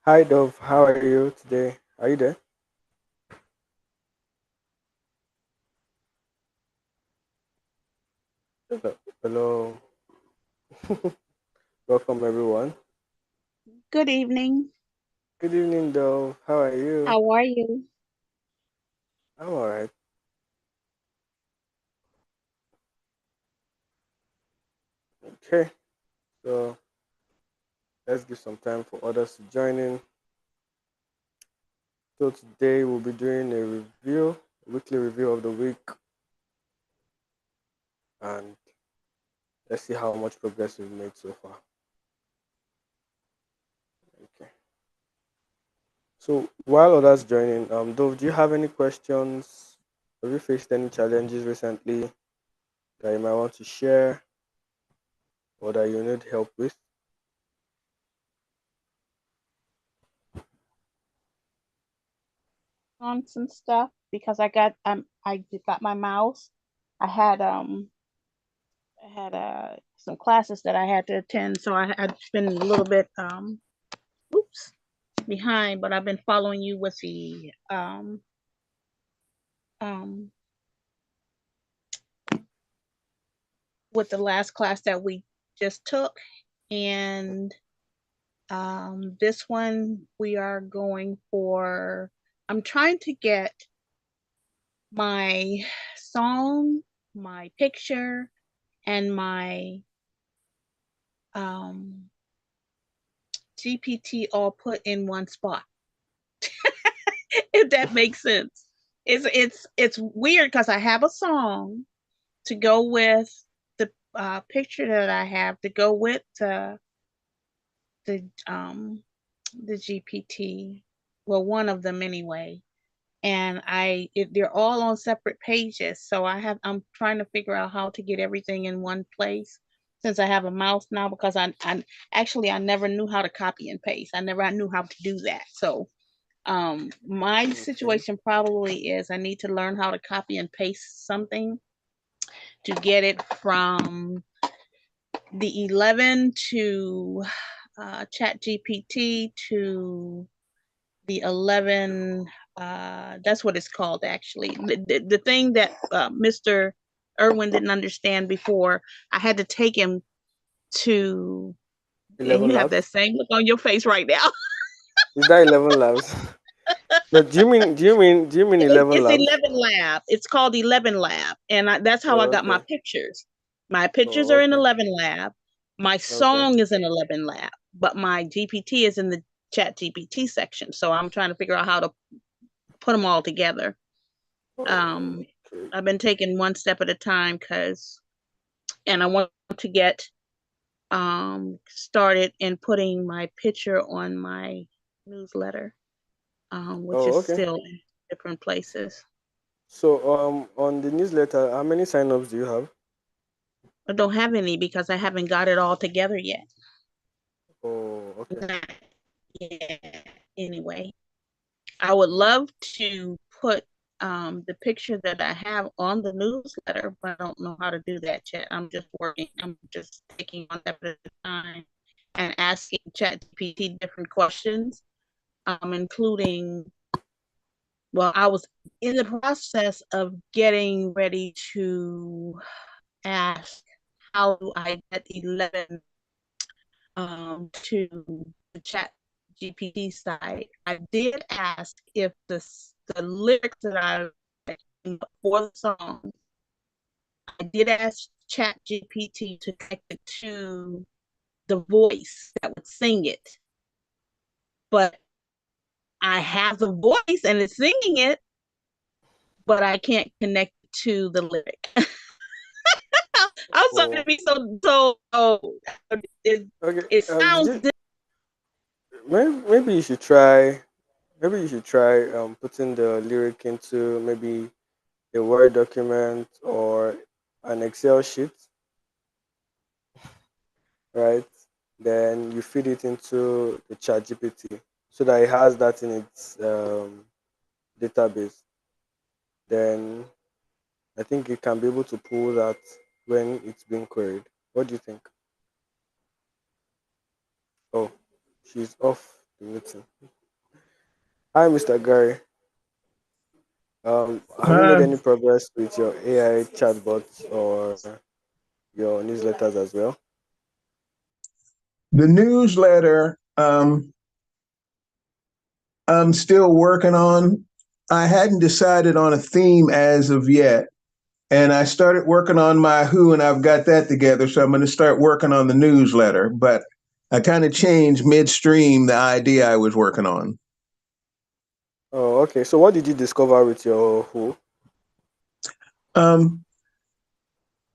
Hi Dove, how are you today? Are you there? Hello. Hello. Welcome everyone. Good evening. Good evening Dove. How are you? How are you? I'm alright. Okay. So let's give some time for others to join in. So today we'll be doing a weekly review of the week, and let's see how much progress we've made so far. Okay. So while others join in, Dove, do you have any questions? Have you faced any challenges recently that you might want to share or that you need help with? On some stuff because I got my mouse. I had some classes that I had to attend, so I'd been a little bit oops behind, but I've been following you with the um with the last class that we just took, and this one we are going for. I'm trying to get my song, my picture, and my um, GPT all put in one spot. If that makes sense, it's weird because I have a song to go with the picture that I have to go with the the GPT. Well, one of them anyway, and they're all on separate pages. So I'm trying to figure out how to get everything in one place since I have a mouse now because I never knew how to copy and paste. I knew how to do that. So my Okay. situation probably is I need to learn how to copy and paste something to get it from the 11 to chat GPT to the 11, that's what it's called actually. The thing that Mr. Irwin didn't understand before, I had to take him to, and 11 you have that labs? same look on your face right now. Is that 11 labs? No, do you mean 11 It's labs? 11 Lab. It's called 11 Lab. And that's how I Oh, got my okay. pictures. My pictures Oh, are in okay. 11 Lab. My Okay. song is in 11 Lab, but my GPT is in the chat GPT section. So I'm trying to figure out how to put them all together. Oh, Um, okay. I've been taking one step at a time and I want to get started in putting my picture on my newsletter, which Oh, is okay. still in different places. So, on the newsletter, how many signups do you have? I don't have any because I haven't got it all together yet. Oh, okay. Not yet, anyway. I would love to put the picture that I have on the newsletter, but I don't know how to do that yet. I'm just working. I'm just taking one step at a time and asking ChatGPT different questions, including, well, I was in the process of getting ready to ask how do I get 11 to the chat GPT side. I did ask if the lyrics that I for the song, I did ask chat GPT to connect it to the voice that would sing it. But I have the voice and it's singing it, but I can't connect it to the lyric. I'm sorry to Oh, be so it, okay. it Did sounds you? Maybe you should try. Maybe you should try putting the lyric into maybe a Word document or an Excel sheet, right? Then you feed it into the Chat GPT so that it has that in its database. Then I think it can be able to pull that when it's being queried. What do you think? Oh, she's off the meeting. Hi, Mr. Gary. Have you made Uh, any progress with your AI chatbots or your newsletters as well? the newsletter, I'm still working on. I hadn't decided on a theme as of yet. And I started working on my Who, and I've got that together. So I'm going to start working on the newsletter. But I kind of changed midstream the idea I was working on. Oh, okay. So, what did you discover with your who? Um,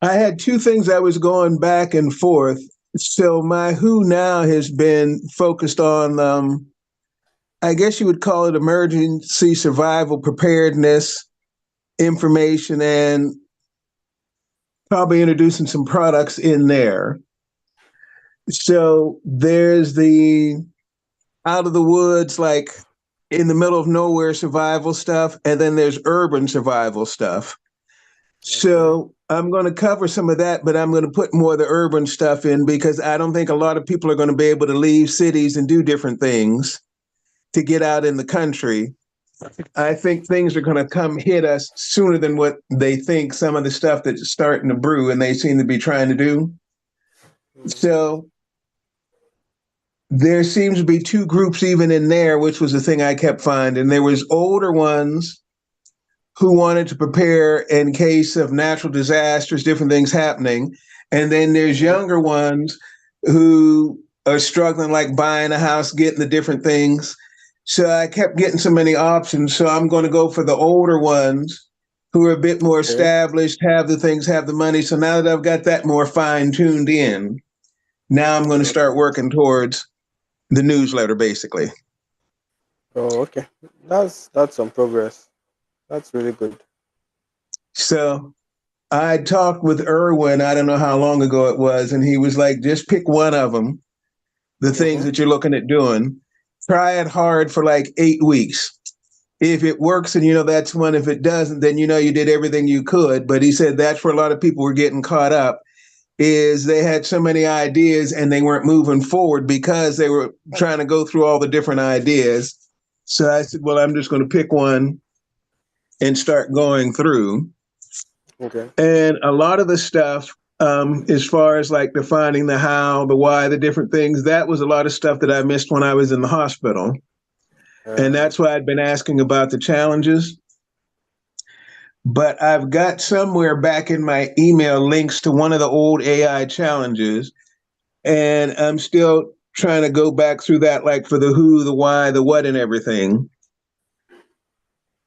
I had two things I was going back and forth. So my Who now has been focused on, I guess you would call it emergency survival preparedness information, and probably introducing some products in there. So there's the out of the woods, like in the middle of nowhere survival stuff, and then there's urban survival stuff. Okay. So I'm going to cover some of that, but I'm going to put more of the urban stuff in because I don't think a lot of people are going to be able to leave cities and do different things to get out in the country. I think things are going to come hit us sooner than what they think, some of the stuff that's starting to brew and they seem to be trying to do. Mm-hmm. So there seems to be two groups even in there, which was the thing I kept finding. There was older ones who wanted to prepare in case of natural disasters, different things happening. And then there's Mm-hmm. younger ones who are struggling, like buying a house, getting the different things. So I kept getting so many options. So I'm going to go for the older ones who are a bit more Okay. established, have the things, have the money. So now that I've got that more fine tuned in, now I'm going to start Okay. working towards the newsletter, basically. Oh, okay. That's some progress. That's really good. So I talked with Irwin, I don't know how long ago it was, and he was like, just pick one of them, the things Mm-hmm. that you're looking at doing. Try it hard for like 8 weeks. If it works, and that's one. If it doesn't, then you did everything you could. But he said that's where a lot of people were getting caught up, is they had so many ideas and they weren't moving forward because they were trying to go through all the different ideas. So I said, well, I'm just going to pick one and start going through. Okay. And a lot of the stuff, as far as like defining the how, the why, the different things, that was a lot of stuff that I missed when I was in the hospital. And that's why I'd been asking about the challenges. But I've got somewhere back in my email links to one of the old AI challenges. And I'm still trying to go back through that, like for the who, the why, the what, and everything.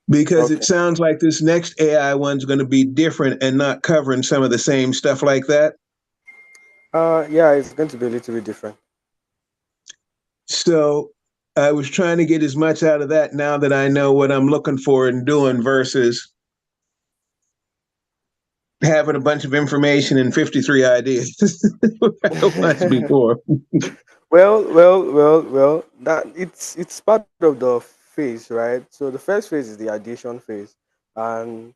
Because it Okay. sounds like this next AI one's going to be different and not covering some of the same stuff like that. Yeah, it's going to be a little bit different. So I was trying to get as much out of that now that I know what I'm looking for and doing versus having a bunch of information and 53 ideas like it was before. Well. That it's part of the phase, right? So the first phase is the ideation phase, and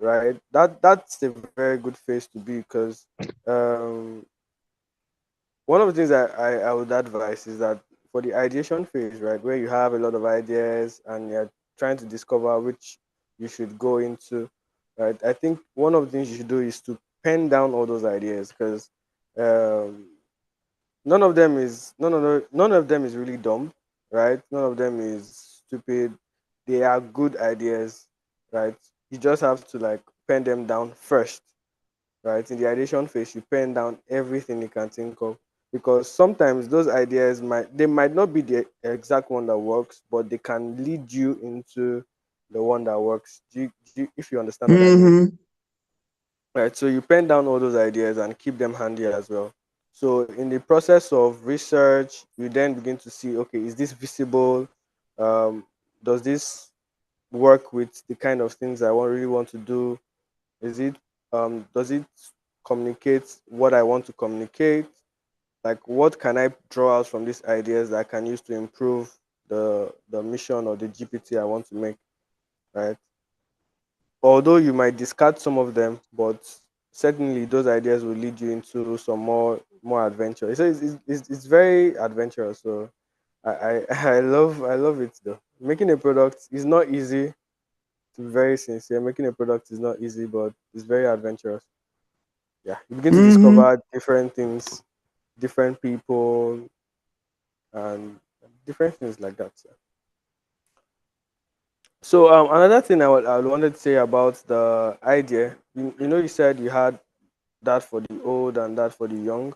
right, that's a very good phase to be because um, one of the things I would advise is that for the ideation phase, right, where you have a lot of ideas and you're trying to discover which you should go into, right? I think one of the things you should do is to pen down all those ideas because um, none of them is really dumb, right? None of them is stupid. They are good ideas, right? You just have to like pen them down first, right? In the ideation phase, you pen down everything you can think of because sometimes those ideas might not be the exact one that works, but they can lead you into the one that works. If you understand what I mean, Mm-hmm. right? So you pen down all those ideas and keep them handy as well. So in the process of research, you then begin to see, okay, is this visible? Um, does this work with the kind of things really want to do? Is it does it communicate what I want to communicate? Like what can I draw out from these ideas that I can use to improve the mission or the GPT I want to make, right? Although you might discard some of them, but certainly those ideas will lead you into some more more adventure. So it's very adventurous. So I love it though. Making a product is not easy. To be very sincere, making a product is not easy, but it's very adventurous. Yeah, you begin to Mm-hmm. discover different things, different people, and different things like that. So another thing I wanted to say about the idea, you said you had that for the old and that for the young.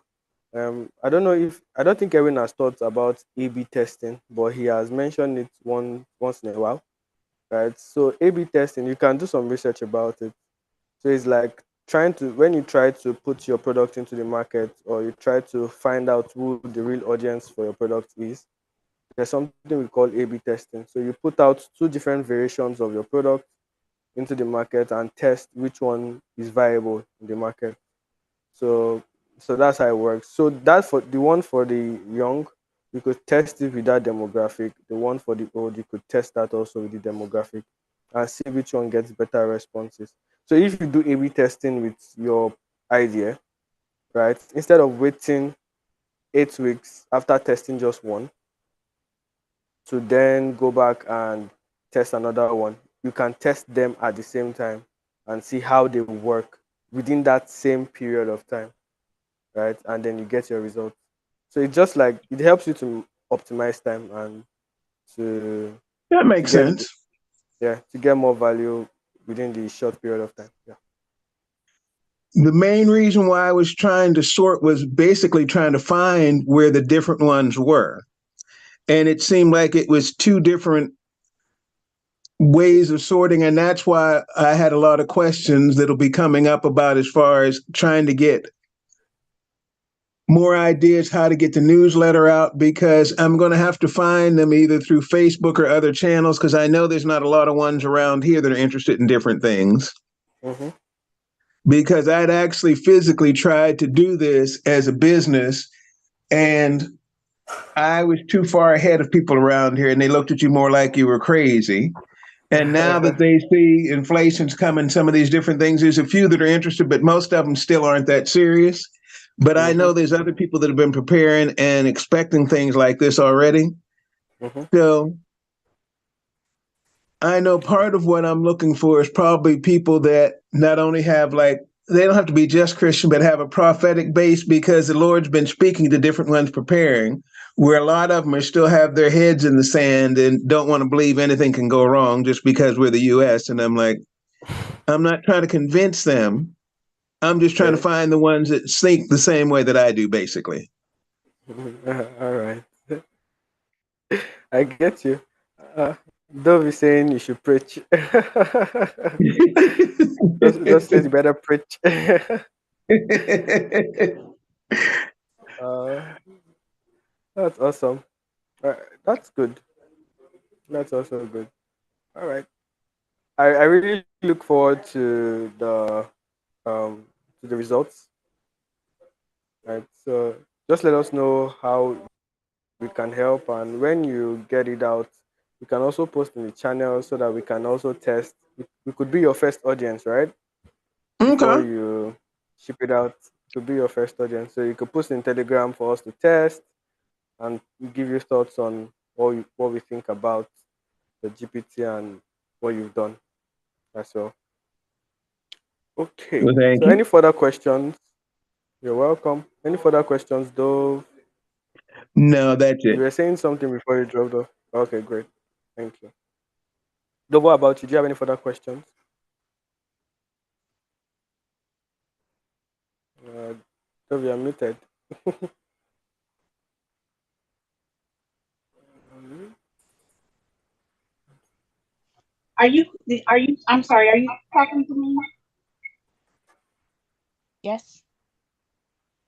I don't think Erin has thought about A/B testing, but he has mentioned it once in a while, right? So A/B testing, you can do some research about it. So it's like trying to when you try to put your product into the market or you try to find out who the real audience for your product is, there's something we call A/B testing. So you put out two different variations of your product into the market and test which one is viable in the market. So so that's how it works. So that for the one for the young, you could test it with that demographic. The one for the old, you could test that also with the demographic and see which one gets better responses. So if you do A/B testing with your idea, right, instead of waiting 8 weeks after testing just one to then go back and test another one, you can test them at the same time and see how they work within that same period of time, right? And then you get your results. So it's just like it helps you to optimize time and to That to makes get sense. yeah to get more value within the short period of time. Yeah. The main reason why I was trying to sort was basically trying to find where the different ones were. And it seemed like it was two different ways of sorting. And that's why I had a lot of questions that'll be coming up about as far as trying to get more ideas how to get the newsletter out because I'm going to have to find them either through Facebook or other channels because I know there's not a lot of ones around here that are interested in different things. Mm-hmm. Because I'd actually physically tried to do this as a business and I was too far ahead of people around here and they looked at you more like you were crazy. And now that they see inflation's coming, some of these different things, there's a few that are interested, but most of them still aren't that serious. But I Mm-hmm. know there's other people that have been preparing and expecting things like this already. Mm-hmm. So I know part of what I'm looking for is probably people that not only have like, they don't have to be just Christian, but have a prophetic base because the Lord's been speaking to different ones preparing, where a lot of them are still have their heads in the sand and don't want to believe anything can go wrong just because we're the US. And I'm like, I'm not trying to convince them. I'm just trying to Okay. find the ones that think the same way that I do, basically. All right. I get you. Uh, don't be saying you should preach. Just says you better preach. uh, that's awesome. That's good. That's also good. All right. I really look forward um to the results. Right. So just let us know how we can help, and when you get it out, you can also post in the channel so that we can also test. We could be your first audience, right? Before Okay. you ship it out, to be your first audience. So you could post in Telegram for us to test and give you thoughts on what we think about the GPT and what you've done as well. Okay. Well, thank So you. any further questions? You're welcome. Any further questions, though? No, that's You it. were saying something before you dropped off. Okay, great. Thank you. Though, what about you? Do you have any further questions? Uh, Dove, you're muted. Mhm. I'm sorry, are you talking to me? Yes.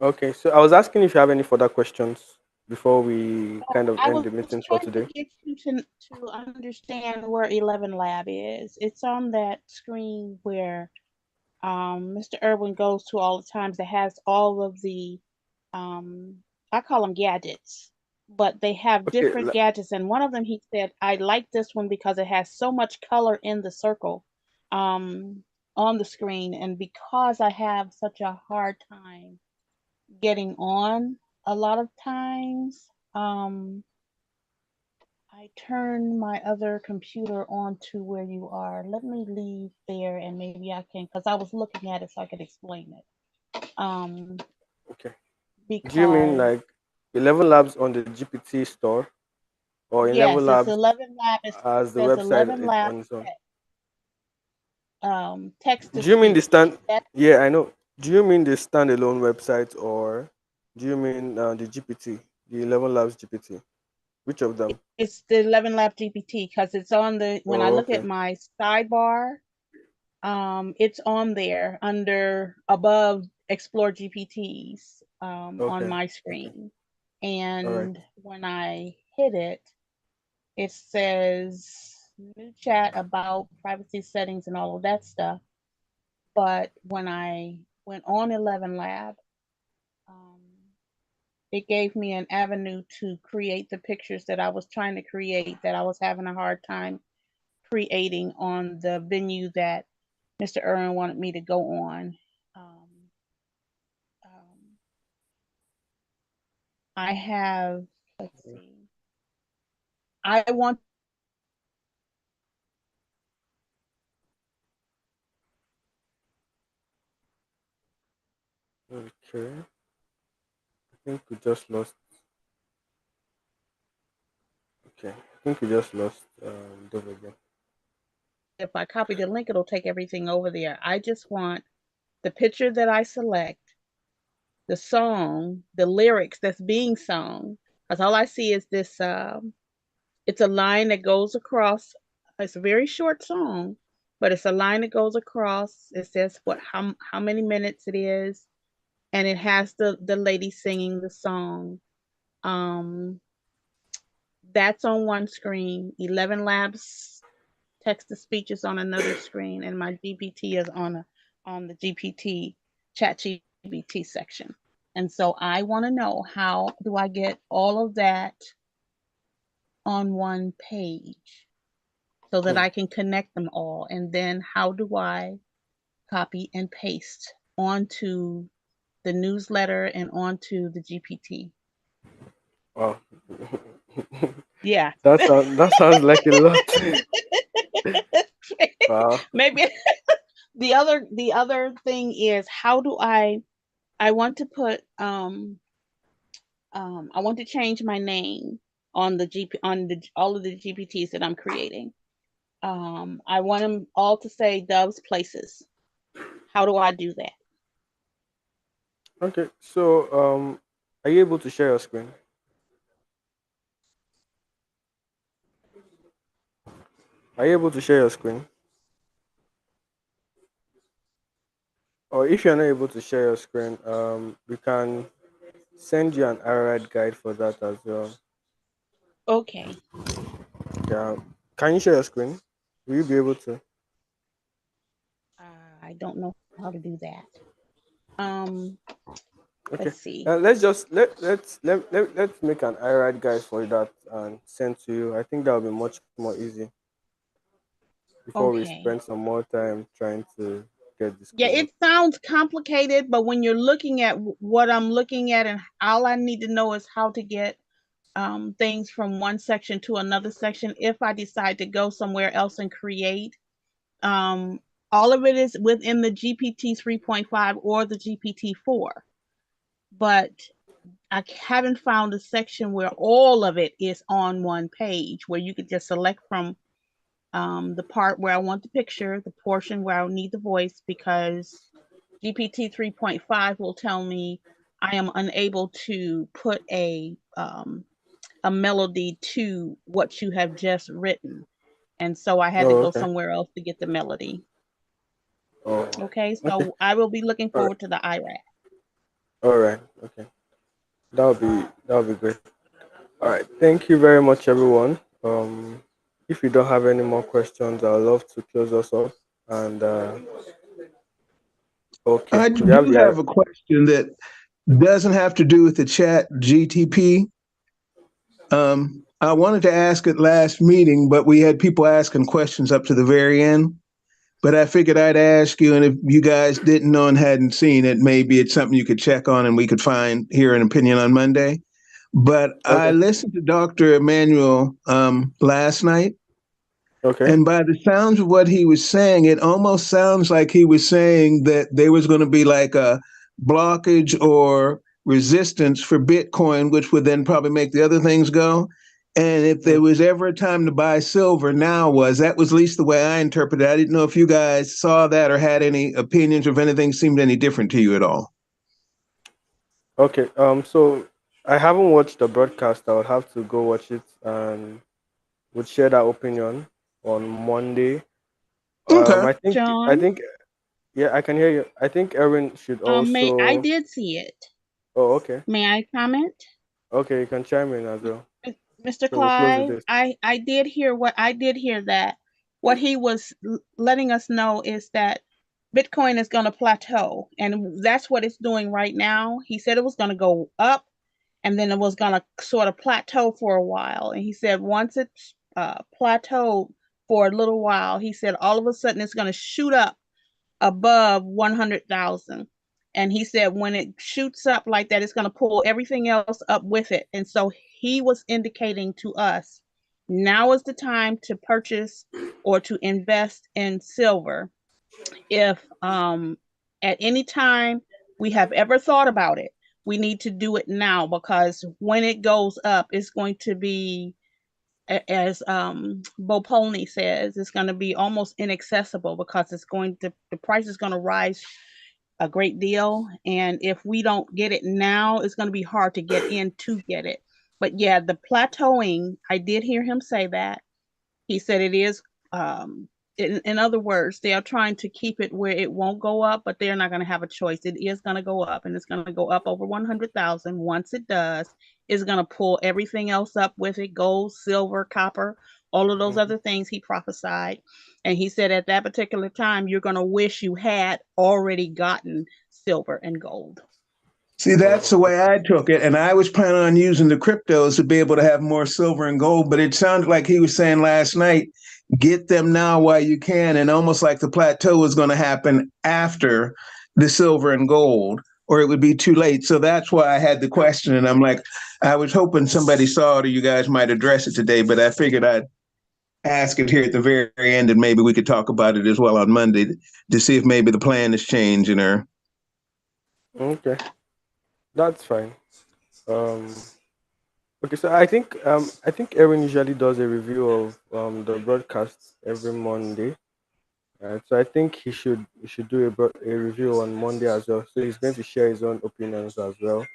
Okay, so I was asking if you have any further questions before we Oh, kind of I end was the meeting for trying to today. get you to understand where 11 Lab is. It's on that screen where Mr. Irwin goes to all the times that has all of the um, I call them gadgets, but they have Okay, different gadgets. And one of them, he said, I like this one because it has so much color in the circle um, on the screen. And because I have such a hard time getting on a lot of times. I turn my other computer on to where you are. Let me leave there and maybe I can, because I was looking at it so I could explain it. Okay. Do you mean Because like 11 Labs on the GPT store or 11 yes, it's Labs 11 Lab. It as the says website 11 Lab on its own? text to Do you mean the speech. stand? Yeah, I know. Do you mean the standalone website or do you mean the GPT, the 11 Labs GPT? Which of them? It's the 11 Lab GPT because it's on the, when I Oh, look at okay. my sidebar, it's on there under above Explore GPTs on Okay. my Okay. screen. All right. And when I hit it, it says new chat about privacy settings and all of that stuff. But when I went on 11 Lab, um, it gave me an avenue to create the pictures that I was trying to create that I was having a hard time creating on the venue that Mr. Irwin wanted me to go on. Um, um, I have, let's see, I want Okay. I think we just lost. Okay. I think we just lost Dove again. if I copy the link, it'll take everything over there. I just want the picture that I select, the song, the lyrics that's being sung, because all I see is this. It's a line that goes across. It's a very short song, but it's a line that goes across. It says what how many minutes it is, and it has the lady singing the song. Um, that's on one screen. 11 Labs text to speech is on another screen, and my GPT is on the GPT chat GPT section. And so I want to know, how do I get all of that on one page so that Hmm. I can connect them all? And then how do I copy and paste onto the newsletter and onto the GPT? Wow. Yeah. That sounds like a lot. Wow. Maybe the other thing is, how do I want to put I want to change my name on the GP on the all of the GPTs that I'm creating. I want them all to say Dove's Places. How do I do that? Okay. So are you able to share your screen? Are you able to share your screen? Or if you're not able to share your screen, we can send you an iRide guide for that as well. Okay. Yeah. Can you share your screen? Will you be able to? I don't know how to do that. Okay. Let's see. Let's just let's make an iRide guide for that and send to you. I think that will be much more easy before we Okay. spend some more time trying to get this Yeah, covered. it sounds complicated, but when you're looking at what I'm looking at, and all I need to know is how to get things from one section to another section if I decide to go somewhere else and create. Um, all of it is within the GPT 3.5 or the GPT 4, but I haven't found a section where all of it is on one page where you could just select from the part where I want the picture, the portion where I need the voice, because GPT 3.5 will tell me I am unable to put a melody to what you have just written. And so I had to Oh, go okay. somewhere else to get the melody. Oh, Okay, okay. so I will be looking All right. forward to the IRAC. All right. Okay. That'll be great. All right. Thank you very much, everyone. If you don't have any more questions, I'd love to close us off. And okay, I we have do the have a question that doesn't have to do with the chat GTP. I wanted to ask at last meeting, but we had people asking questions up to the very end. but I figured I'd ask you. And if you guys didn't know and hadn't seen it, maybe it's something you could check on and we could hear an opinion on Monday. But I Okay. listened to Dr. Emmanuel last night. Okay. And by the sounds of what he was saying, it almost sounds like he was saying that there was going to be like a blockage or resistance for Bitcoin, which would then probably make the other things go. And if there Mm. was ever a time to buy silver, now was. That was at least the way I interpreted it. I didn't know if you guys saw that or had any opinions or if anything seemed any different to you at all. Okay. So I haven't watched the broadcast. I would have to go watch it and would share that opinion on Monday. Okay. I think. I John, think. Yeah, I can hear you. I think Erin should may I also. did see it. Oh, okay. May I comment? Okay, you can chime in as well. Mr. So we'll close with Clive, this. I did hear what I did hear that what he was letting us know is that Bitcoin is going to plateau, and that's what it's doing right now. He said it was going to go up, and then it was going to sort of plateau for a while. And he said once it's plateaued for a little while, he said all of a sudden it's going to shoot up above 100,000. And he said when it shoots up like that, it's going to pull everything else up with it. And so he was indicating to us now is the time to purchase or to invest in silver. If at any time we have ever thought about it, we need to do it now because when it goes up, it's going to be as Bo Polney says, it's going to be almost inaccessible because the price is going to rise a great deal, and if we don't get it now, it's going to be hard to get in to get it. But yeah, the plateauing, I did hear him say that. He said it is, in other words, they are trying to keep it where it won't go up, but they're not going to have a choice. It is going to go up, and it's going to go up over 100,000. Once it does, it's going to pull everything else up with it: gold, silver, copper, all of those Mhm. other things he prophesied. And he said at that particular time, you're going to wish you had already gotten silver and gold. See, that's the Oh, way I took it. And I was planning on using the cryptos to be able to have more silver and gold. But it sounded like he was saying last night, get them now while you can. And almost like the plateau was going to happen after the silver and gold, or it would be too late. So that's why I had the question. And I'm like, I was hoping somebody saw it or you guys might address it today. But I figured I'd ask it here at the very end and maybe we could talk about it as well on Monday to see if maybe the plan is changing or. okay, that's fine. Um, okay, so I think Erin usually does a review of the broadcast every Monday. So I think he should do a review on Monday as well. So he's going to share his own opinions as well.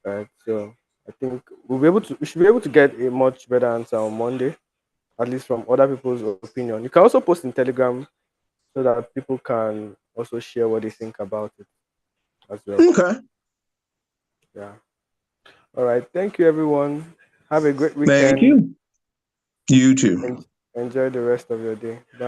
Right. So I think we should be able to get a much better answer on Monday, at least from other people's opinion. You can also post in Telegram so that people can also share what they think about it as well. Okay. Yeah. All right. Thank you, everyone. Have a great Thank weekend you. You too. and enjoy the rest of your day. Bye.